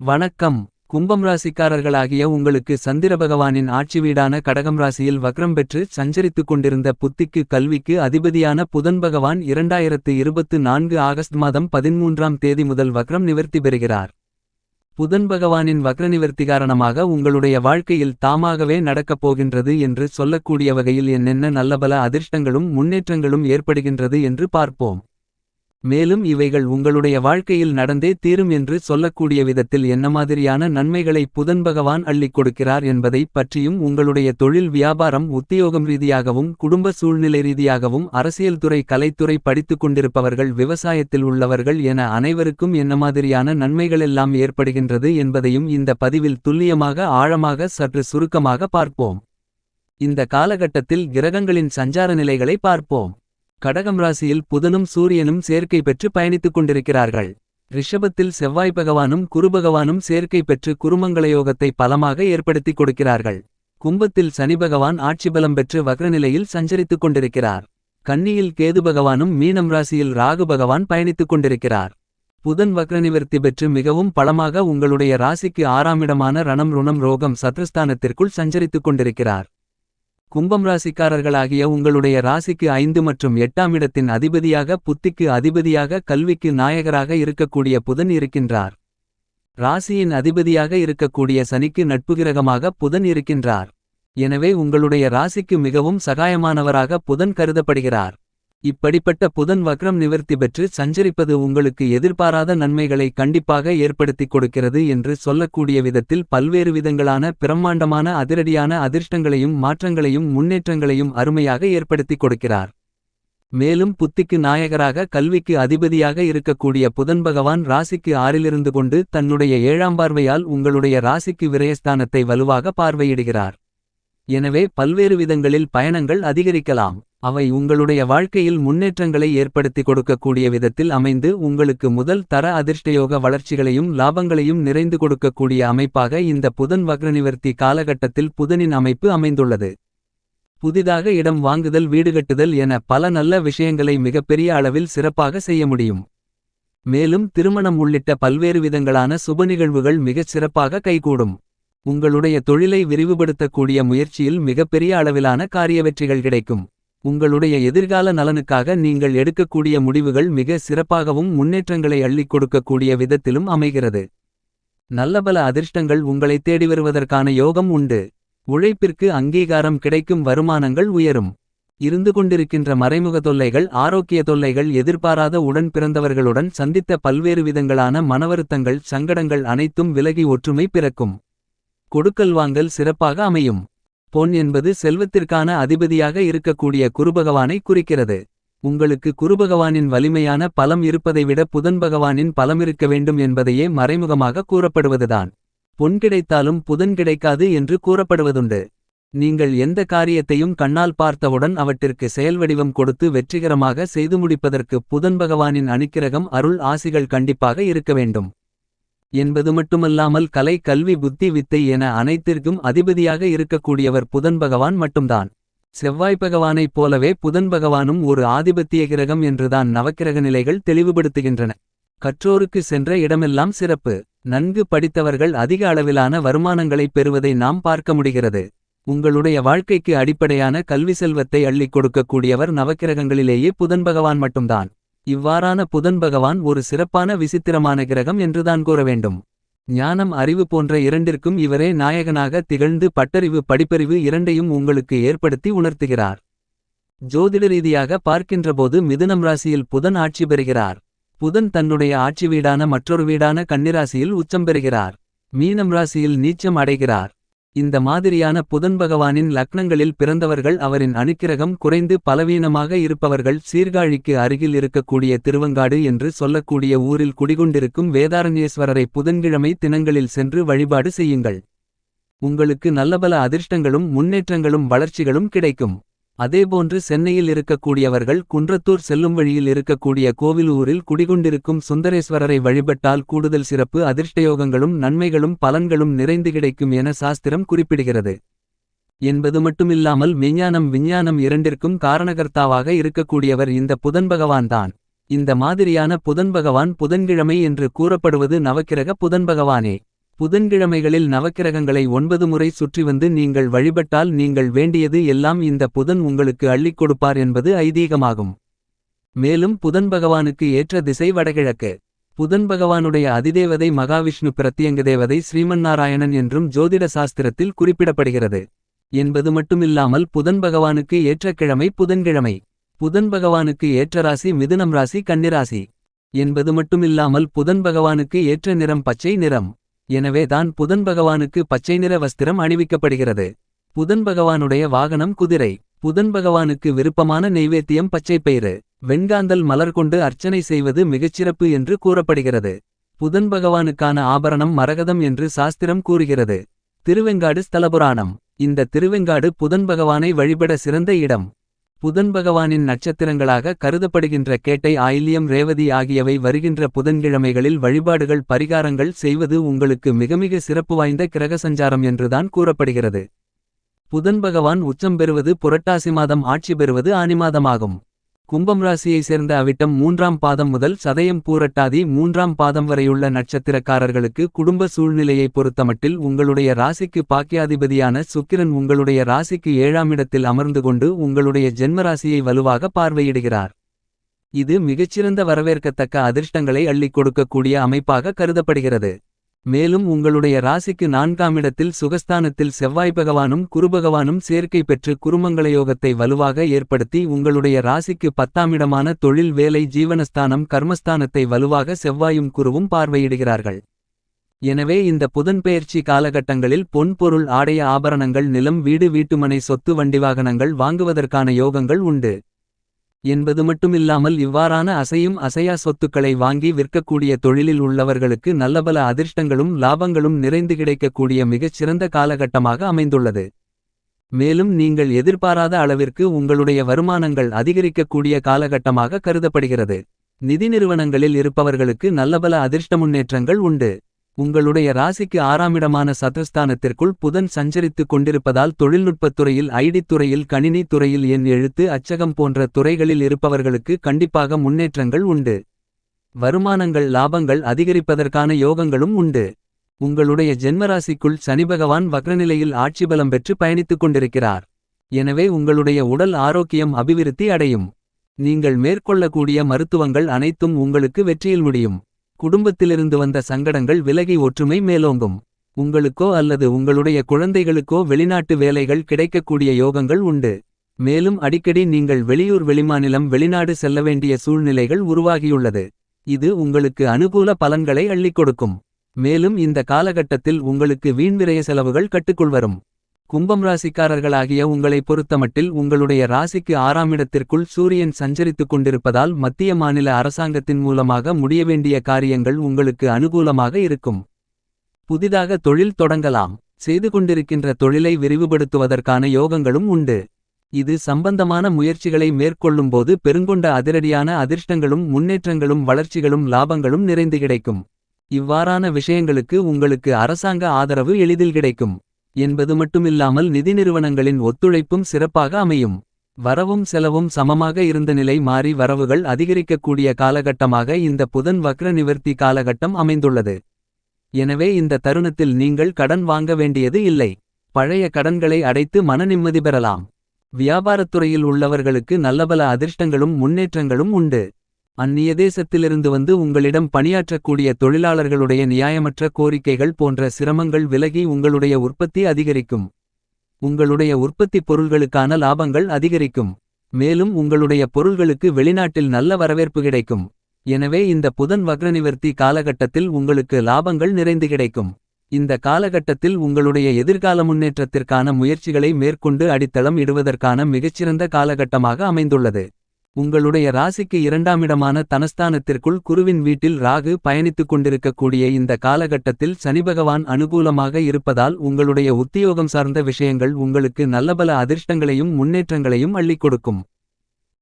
வணக்கம். கும்பம் ராசிக்காரர்களாகிய உங்களுக்கு சந்திர பகவானின் ஆட்சி வீடான கடகம் ராசியில் வக்ரம் பெற்று சஞ்சரித்துக் கொண்டிருந்த புத்திக்கு கல்விக்கு அதிபதியான புதன் பகவான் 2024 ஆகஸ்ட் மாதம் 13ஆம் தேதி முதல் வக்ரம் நிவர்த்தி பெறுகிறார். புதன் பகவானின் வக்ர நிவர்த்தி காரணமாக உங்களுடைய வாழ்க்கையில் தாமாகவே நடக்கப் போகின்றது என்று சொல்லக்கூடிய வகையில் என்னென்ன நல்லபல அதிர்ஷ்டங்களும் முன்னேற்றங்களும் ஏற்படுகின்றது என்று பார்ப்போம். மேலும் இவைகள் உங்களுடைய வாழ்க்கையில் நடந்தே தீரும் என்று சொல்லக்கூடிய விதத்தில் என்ன மாதிரியான நன்மைகளை புதன் பகவான் அள்ளிக் கொடுக்கிறார் என்பதை பற்றியும் உங்களுடைய தொழில் வியாபாரம் உத்தியோகம் ரீதியாகவும் குடும்ப சூழ்நிலை ரீதியாகவும் அரசியல் துறை கலைத்துறை படித்துக் கொண்டிருப்பவர்கள் விவசாயத்தில் உள்ளவர்கள் என அனைவருக்கும் என்ன மாதிரியான நன்மைகளெல்லாம் ஏற்படுகின்றது என்பதையும் இந்த பதிவில் துல்லியமாக ஆழமாக சற்று சுருக்கமாக பார்ப்போம். இந்த காலகட்டத்தில் கிரகங்களின் சஞ்சார நிலைகளை பார்ப்போம். கடகம் ராசியில் புதனும் சூரியனும் சேர்க்கை பெற்று பயணித்துக் கொண்டிருக்கிறார்கள். ரிஷபத்தில் செவ்வாய் பகவானும் குரு பகவானும் சேர்க்கை பெற்று குருமங்களயோகத்தை பலமாக ஏற்படுத்திக் கொடுக்கிறார்கள். கும்பத்தில் சனி பகவான் ஆட்சி பலம் பெற்று வக்ரநிலையில் சஞ்சரித்துக் கொண்டிருக்கிறார். கன்னியில் கேது பகவானும் மீனம் ராசியில் ராகு பகவான் பயணித்துக் கொண்டிருக்கிறார். புதன் வக்ரநிவர்த்தி பெற்று மிகவும் பலமாக உங்களுடைய ராசிக்கு 6ஆம் இடமான ரணம் ருணம் ரோகம் சத்ருஸ்தானத்திற்குள் சஞ்சரித்துக் கொண்டிருக்கிறார். கும்பம் ராசிக்காரர்களாகிய உங்களுடைய ராசிக்கு 5 மற்றும் 8ஆம் இடத்தின் அதிபதியாக புத்திக்கு அதிபதியாக கல்விக்கு நாயகராக இருக்கக்கூடிய புதன் இருக்கின்றார். ராசியின் அதிபதியாக இருக்கக்கூடிய சனிக்கு நட்புகிரகமாக புதன் இருக்கின்றார். எனவே உங்களுடைய ராசிக்கு மிகவும் சகாயமானவராக புதன் கருதப்படுகிறார். இப்படிப்பட்ட புதன் வக்ரம் நிவர்த்தி பெற்று சஞ்சரிப்பது உங்களுக்கு எதிர்பாராத நன்மைகளை கண்டிப்பாக ஏற்படுத்திக் கொடுக்கிறது என்று சொல்லக்கூடிய விதத்தில் பல்வேறு விதங்களான பிரம்மாண்டமான அதிரடியான அதிர்ஷ்டங்களையும் மாற்றங்களையும் முன்னேற்றங்களையும் அருமையாக ஏற்படுத்திக் கொடுக்கிறார். மேலும் புத்திக்கு நாயகராக கல்விக்கு அதிபதியாக இருக்கக்கூடிய புதன் பகவான் ராசிக்கு 6இலிருந்து கொண்டு தன்னுடைய 7ஆம் பார்வையால் உங்களுடைய ராசிக்கு விரயஸ்தானத்தை வலுவாக பார்வையிடுகிறார். எனவே பல்வேறு விதங்களில் பயணங்கள் அதிகரிக்கலாம். அவை உங்களுடைய வாழ்க்கையில் முன்னேற்றங்களை ஏற்படுத்தி கொடுக்கக்கூடிய விதத்தில் அமைந்து உங்களுக்கு முதல் தர அதிர்ஷ்டயோக வளர்ச்சிகளையும் லாபங்களையும் நிறைந்து கொடுக்கக்கூடிய அமைப்பாக இந்த புதன் வக்ரநிவர்த்தி காலகட்டத்தில் புதனின் அமைப்பு அமைந்துள்ளது. புதிதாக இடம் வாங்குதல் வீடு கட்டுதல் என பல நல்ல விஷயங்களை மிகப்பெரிய அளவில் சிறப்பாக செய்ய முடியும். மேலும் திருமணம் உள்ளிட்ட பல்வேறு விதங்களான சுப நிகழ்வுகள் மிகச் சிறப்பாக கைகூடும். உங்களுடைய தொழிலை விரிவுபடுத்தக்கூடிய முயற்சியில் மிகப்பெரிய அளவிலான காரிய வெற்றிகள் கிடைக்கும். உங்களுடைய எதிர்கால நலனுக்காக நீங்கள் எடுக்கக்கூடிய முடிவுகள் மிக சிறப்பாகவும் முன்னேற்றங்களை அள்ளிக் கொடுக்கக்கூடிய விதத்திலும் அமைகிறது. நல்லபல அதிர்ஷ்டங்கள் உங்களை தேடி வருவதற்கான யோகம் உண்டு. உழைப்பிற்கு அங்கீகாரம் கிடைக்கும், வருமானங்கள் உயரும். இருந்து கொண்டிருக்கின்ற மறைமுக தொல்லைகள் ஆரோக்கிய தொல்லைகள் எதிர்பாராத உடன் பிறந்தவர்களுடன் சந்தித்த பல்வேறு விதங்களான மனவருத்தங்கள் சங்கடங்கள் அனைத்தும் விலகி ஒற்றுமை பிறக்கும். கொடுக்கல் வாங்கல் சிறப்பாக அமையும். பொன் என்பது செல்வத்திற்கான அதிபதியாக இருக்கக்கூடிய குருபகவானை குறிக்கிறது. உங்களுக்கு குருபகவானின் வலிமையான பலம் இருப்பதை விட புதன் பகவானின் பலம் இருக்க வேண்டும் என்பதையே மறைமுகமாக கூறப்படுவதுதான். பொன் கிடைத்தாலும் புதன் கிடைக்காது என்று கூறப்படுவதுண்டு. நீங்கள் எந்த காரியத்தையும் கண்ணால் பார்த்தவுடன் அவற்றிற்கு செயல்வடிவம் கொடுத்து வெற்றிகரமாக செய்து முடிப்பதற்கு புதன் பகவானின் அனுக்கிரகம் அருள் ஆசிகள் கண்டிப்பாக இருக்க வேண்டும் என்பது மட்டுமல்லாமல் கலை கல்வி புத்தி வித்தை என அனைத்திற்கும் அதிபதியாக இருக்கக்கூடியவர் புதன் பகவான் மட்டும்தான். செவ்வாய் பகவானைப் போலவே புதன் பகவானும் ஒரு ஆதிபத்திய கிரகம் என்றுதான் நவக்கிரக நிலைகள் தெளிவுபடுத்துகின்றன. கற்றோருக்கு சென்ற இடமெல்லாம் சிறப்பு. நன்கு படித்தவர்கள் அதிக அளவிலான வருமானங்களைப் பெறுவதை நாம் பார்க்க முடிகிறது. உங்களுடைய வாழ்க்கைக்கு அடிப்படையான கல்வி செல்வத்தை அள்ளிக் கொடுக்கக்கூடியவர் நவக்கிரகங்களிலேயே புதன் பகவான் மட்டும்தான். இவ்வாறான புதன் பகவான் ஒரு சிறப்பான விசித்திரமான கிரகம் என்றுதான் கூற வேண்டும். ஞானம் அறிவு போன்ற இரண்டிற்கும் இவரே நாயகனாக திகழ்ந்து பட்டறிவு படிப்பறிவு இரண்டையும் உங்களுக்கு ஏற்படுத்தி உணர்த்துகிறார். ஜோதிட ரீதியாக பார்க்கின்றபோது மிதுனம் ராசியில் புதன் ஆட்சி பெறுகிறார். புதன் தன்னுடைய ஆட்சி வீடான மற்றொரு வீடான கன்னிராசியில் உச்சம் பெறுகிறார். மீனம் ராசியில் நீச்சம் அடைகிறார். இந்த மாதிரியான புதன் பகவானின் லக்னங்களில் பிறந்தவர்கள் அவரின் அனுக்கிரகம் குறைந்து பலவீனமாக இருப்பவர்கள் சீர்காழிக்கு அருகில் இருக்கக்கூடிய திருவங்காடு என்று சொல்லக்கூடிய ஊரில் குடிகொண்டிருக்கும் வேதாரண்யேஸ்வரரை புதன்கிழமை தினங்களில் சென்று வழிபாடு செய்யுங்கள். உங்களுக்கு நல்லபல அதிர்ஷ்டங்களும் முன்னேற்றங்களும் வளர்ச்சிகளும் கிடைக்கும். அதேபோன்று சென்னையில் இருக்கக்கூடியவர்கள் குன்றத்தூர் செல்லும் வழியில் இருக்கக்கூடிய கோவிலூரில் குடிகொண்டிருக்கும் சுந்தரேஸ்வரரை வழிபட்டால் கூடுதல் சிறப்பு அதிர்ஷ்டயோகங்களும் நன்மைகளும் பலன்களும் நிறைந்து கிடைக்கும் என சாஸ்திரம் குறிப்பிடுகிறது. என்பது மட்டுமில்லாமல் மெஞ்ஞானம் விஞ்ஞானம் இரண்டிற்கும் காரணகர்த்தாவாக இருக்கக்கூடியவர் இந்த புதன் பகவான்தான். இந்த மாதிரியான புதன்பகவான் புதன்கிழமை என்று கூறப்படுவது நவக்கிரக புதன்பகவானே. புதன்கிழமைகளில் நவக்கிரகங்களை 9 முறை சுற்றி வந்து நீங்கள் வழிபட்டால் நீங்கள் வேண்டியது எல்லாம் இந்த புதன் உங்களுக்கு அள்ளிக் கொடுப்பார் என்பது ஐதீகமாகும். மேலும் புதன்பகவானுக்கு ஏற்ற திசை வடகிழக்கு. புதன்பகவானுடைய அதிதேவதை மகாவிஷ்ணு பிரத்யங்க தேவதை ஸ்ரீமன்னாராயணன் என்றும் ஜோதிட சாஸ்திரத்தில் குறிப்பிடப்படுகிறது என்பது மட்டுமில்லாமல் புதன்பகவானுக்கு ஏற்ற கிழமை புதன்கிழமை. புதன்பகவானுக்கு ஏற்ற ராசி மிதுனம் ராசி கன்னிராசி என்பது மட்டுமில்லாமல் புதன்பகவானுக்கு ஏற்ற நிறம் பச்சை நிறம். எனவே தான் புதன்பகவானுக்கு பச்சை நிற வஸ்திரம் அணிவிக்கப்படுகிறது. புதன்பகவானுடைய வாகனம் குதிரை. புதன்பகவானுக்கு விருப்பமான நெய்வேத்தியம் பச்சைப்பயிறு வெண்காந்தல் மலர் கொண்டு அர்ச்சனை செய்வது மிகச்சிறப்பு என்று கூறப்படுகிறது. புதன்பகவானுக்கான ஆபரணம் மரகதம் என்று சாஸ்திரம் கூறுகிறது. திருவெங்காடு ஸ்தலபுராணம். இந்த திருவெங்காடு புதன்பகவானை வழிபட சிறந்த இடம். புதன்பகவானின் நட்சத்திரங்களாக கருதப்படுகின்ற கேட்டை ஆயில்யம் ரேவதி ஆகியவை வருகின்ற புதன்கிழமைகளில் வழிபாடுகள் பரிகாரங்கள் செய்வது உங்களுக்கு மிகமிக சிறப்பு வாய்ந்த கிரக சஞ்சாரம் என்றுதான் கூறப்படுகிறது. புதன்பகவான் உச்சம் பெறுவது புரட்டாசி மாதம் ஆட்சி பெறுவது ஆனி மாதமாகும். கும்பம் ராசியை சேர்ந்த அவிட்டம் 3ஆம் பாதம் முதல் சதயம் பூரட்டாதி 3ஆம் பாதம் வரையுள்ள நட்சத்திரக்காரர்களுக்கு குடும்ப சூழ்நிலையை பொறுத்தமட்டில் உங்களுடைய ராசிக்கு பாக்கியாதிபதியான சுக்கிரன் உங்களுடைய ராசிக்கு 7ஆம் இடத்தில் அமர்ந்து கொண்டு உங்களுடைய ஜென்மராசியை வலுவாக பார்வையிடுகிறார். இது மிகச்சிறந்த வரவேற்கத்தக்க அதிர்ஷ்டங்களை அள்ளிக் கொடுக்கக்கூடிய அமைப்பாக கருதப்படுகிறது. மேலும் உங்களுடைய ராசிக்கு 4ஆம் இடத்தில் சுகஸ்தானத்தில் செவ்வாய் பகவானும் குருபகவானும் சேர்க்கை பெற்று குருமங்களயோகத்தை வலுவாக ஏற்படுத்தி உங்களுடைய ராசிக்கு 10ஆம் இடமான தொழில் வேலை ஜீவனஸ்தானம் கர்மஸ்தானத்தை வலுவாக செவ்வாயும் குருவும் பார்வையிடுகிறார்கள். எனவே இந்த புதன்பெயர்ச்சி காலகட்டங்களில் பொன் பொருள் ஆடைய ஆபரணங்கள் நிலம் வீடு வீட்டுமனை சொத்து வண்டிவாகனங்கள் வாங்குவதற்கான யோகங்கள் உண்டு என்பது மட்டுமில்லாமல் இவ்வாறான அசையும் அசையா சொத்துக்களை வாங்கி விற்கக்கூடிய தொழிலில் உள்ளவர்களுக்கு நல்லபல அதிர்ஷ்டங்களும் லாபங்களும் நிறைந்து கிடைக்கக்கூடிய மிகச் சிறந்த காலகட்டமாக அமைந்துள்ளது. மேலும் நீங்கள் எதிர்பாராத அளவிற்கு உங்களுடைய வருமானங்கள் அதிகரிக்கக்கூடிய காலகட்டமாக கருதப்படுகிறது. நிதி நிறுவனங்களில் இருப்பவர்களுக்கு நல்லபல அதிர்ஷ்ட முன்னேற்றங்கள் உண்டு. உங்களுடைய ராசிக்கு 6ஆம் இடமான சத்ருஸ்தானத்திற்குள் புதன் சஞ்சரித்துக் கொண்டிருப்பதால் தொழில்நுட்பத்துறையில் ஐடி துறையில் கணினி துறையில் எண் எழுத்து அச்சகம் போன்ற துறைகளில் இருப்பவர்களுக்கு கண்டிப்பாக முன்னேற்றங்கள் உண்டு. வருமானங்கள் லாபங்கள் அதிகரிப்பதற்கான யோகங்களும் உண்டு. உங்களுடைய ஜென்மராசிக்குள் சனிபகவான் வக்ரநிலையில் ஆட்சிபலம் பெற்று பயணித்துக் கொண்டிருக்கிறார். எனவே உங்களுடைய உடல் ஆரோக்கியம் அபிவிருத்தி அடையும். நீங்கள் மேற்கொள்ளக்கூடிய மருத்துவங்கள் அனைத்தும் உங்களுக்கு வெற்றியில் முடியும். குடும்பத்திலிருந்து வந்த சங்கடங்கள் விலகி ஒற்றுமை மேலோங்கும். உங்களுக்கோ அல்லது உங்களுடைய குழந்தைகளுக்கோ வெளிநாட்டு வேலைகள் கிடைக்கக்கூடிய யோகங்கள் உண்டு. மேலும் அடிக்கடி நீங்கள் வெளியூர் வெளிமாநிலம் வெளிநாடு செல்ல வேண்டிய சூழ்நிலைகள் உருவாகியுள்ளது. இது உங்களுக்கு அனுகூல பலன்களை அள்ளிக் கொடுக்கும். மேலும் இந்த காலகட்டத்தில் உங்களுக்கு வீண்விரய செலவுகள் கட்டுக்குள் வரும். கும்பம் ராசிக்காரர்களாகிய உங்களை பொறுத்தமட்டில் உங்களுடைய ராசிக்கு 6ஆம் இடத்திற்குள் சூரியன் சஞ்சரித்துக் கொண்டிருப்பதால் மத்திய மாநில அரசாங்கத்தின் மூலமாக முடிய வேண்டிய காரியங்கள் உங்களுக்கு அனுகூலமாக இருக்கும். புதிதாக தொழில் தொடங்கலாம். செய்து கொண்டிருக்கின்ற தொழிலை விரிவுபடுத்துவதற்கான யோகங்களும் உண்டு. இது சம்பந்தமான முயற்சிகளை மேற்கொள்ளும்போது பெருங்கொண்ட அதிரடியான அதிர்ஷ்டங்களும் முன்னேற்றங்களும் வளர்ச்சிகளும் லாபங்களும் நிறைந்து கிடைக்கும். இவ்வாறான விஷயங்களுக்கு உங்களுக்கு அரசாங்க ஆதரவு எளிதில் கிடைக்கும் என்பது மட்டுமில்லாமல் நிதி நிறுவனங்களின் ஒத்துழைப்பும் சிறப்பாக அமையும். வரவும் செலவும் சமமாக இருந்த நிலை மாறி வரவுகள் அதிகரிக்கக்கூடிய காலகட்டமாக இந்த புதன் வக்ர நிவர்த்தி காலகட்டம் அமைந்துள்ளது. எனவே இந்த தருணத்தில் நீங்கள் கடன் வாங்க வேண்டியது இல்லை. பழைய கடன்களை அடைத்து மன நிம்மதி பெறலாம். வியாபாரத்துறையில் உள்ளவர்களுக்கு நல்லபல அதிர்ஷ்டங்களும் முன்னேற்றங்களும் உண்டு. அந்நிய தேசத்திலிருந்து வந்து உங்களிடம் பணியாற்றக்கூடிய தொழிலாளர்களுடைய நியாயமற்ற கோரிக்கைகள் போன்ற சிரமங்கள் விலகி உங்களுடைய உற்பத்தி அதிகரிக்கும். உங்களுடைய உற்பத்தி பொருள்களுக்கான லாபங்கள் அதிகரிக்கும். மேலும் உங்களுடைய பொருள்களுக்கு வெளிநாட்டில் நல்ல வரவேற்பு கிடைக்கும். எனவே இந்த புதன் வக்ரநிவர்த்தி காலகட்டத்தில் உங்களுக்கு லாபங்கள் நிறைந்து கிடைக்கும். இந்த காலகட்டத்தில் உங்களுடைய எதிர்கால முன்னேற்றத்திற்கான முயற்சிகளை மேற்கொண்டு அடித்தளம் இடுவதற்கான மிகச்சிறந்த காலகட்டமாக அமைந்துள்ளது. உங்களுடைய ராசிக்கு 2ஆம் இடமான தனஸ்தானத்திற்குள் குருவின் வீட்டில் ராகு பயணித்துக் கொண்டிருக்கக்கூடிய இந்த காலகட்டத்தில் சனிபகவான் அனுகூலமாக இருப்பதால் உங்களுடைய உத்தியோகம் சார்ந்த விஷயங்கள் உங்களுக்கு நல்லபல அதிர்ஷ்டங்களையும் முன்னேற்றங்களையும் அள்ளிக் கொடுக்கும்.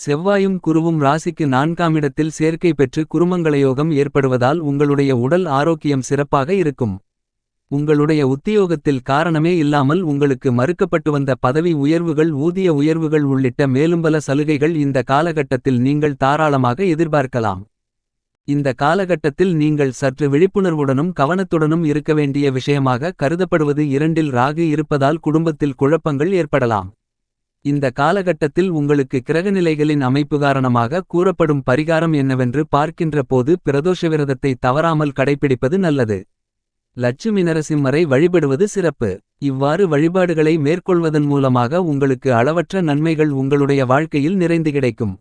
செவ்வாயும் குருவும் ராசிக்கு 4ஆம் இடத்தில் சேர்க்கை பெற்று குருமங்களயோகம் ஏற்படுவதால் உங்களுடைய உடல் ஆரோக்கியம் சிறப்பாக இருக்கும். உங்களுடைய உத்தியோகத்தில் காரணமே இல்லாமல் உங்களுக்கு மறுக்கப்பட்டு வந்த பதவி உயர்வுகள் ஊதிய உயர்வுகள் உள்ளிட்ட மேலும் பல சலுகைகள் இந்த காலகட்டத்தில் நீங்கள் தாராளமாக எதிர்பார்க்கலாம். இந்த காலகட்டத்தில் நீங்கள் சற்று விழிப்புணர்வுடனும் கவனத்துடனும் இருக்க வேண்டிய விஷயமாக கருதப்படுவது 2இல் ராகு இருப்பதால் குடும்பத்தில் குழப்பங்கள் ஏற்படலாம். இந்த காலகட்டத்தில் உங்களுக்கு கிரகநிலைகளின் அமைப்பு காரணமாக கூறப்படும் பரிகாரம் என்னவென்று பார்க்கின்ற போது பிரதோஷ விரதத்தை தவறாமல் கடைப்பிடிப்பது நல்லது. லட்சுமி நரசிம்மரை வழிபடுவது சிறப்பு. இவ்வாறு வழிபாடுகளை மேற்கொள்வதன் மூலமாக உங்களுக்கு அளவற்ற நன்மைகள் உங்களுடைய வாழ்க்கையில் நிறைந்து கிடைக்கும்.